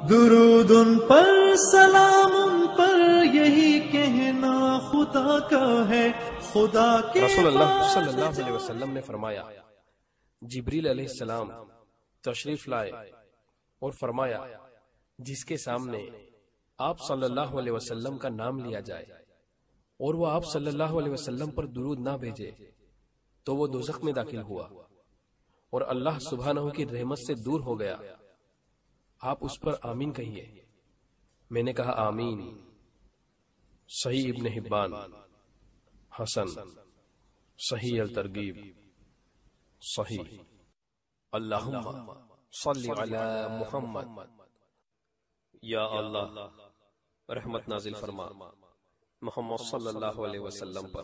درود ان پر سلام ان پر یہی کہنا خدا کا ہے، خدا کے رسول اللہ صلی اللہ علیہ وسلم نے فرمایا، جبریل علیہ السلام تشریف لائے اور فرمایا جس کے سامنے آپ صلی اللہ علیہ وسلم کا نام لیا جائے اور وہ آپ صلی اللہ علیہ وسلم پر درود نہ بھیجے تو وہ دوزخ میں داخل ہوا اور اللہ سبحانہ کی رحمت سے دور ہو گیا۔ آپ اس پر آمین کہیے۔ میں نے کہا آمین۔ صحیح ابن حبان، حسن، صحیح الترغیب، صحیح۔ اللہم صلی علی محمد۔ یا اللہ رحمت نازل فرما محمد صلی اللہ علیہ وسلم پر۔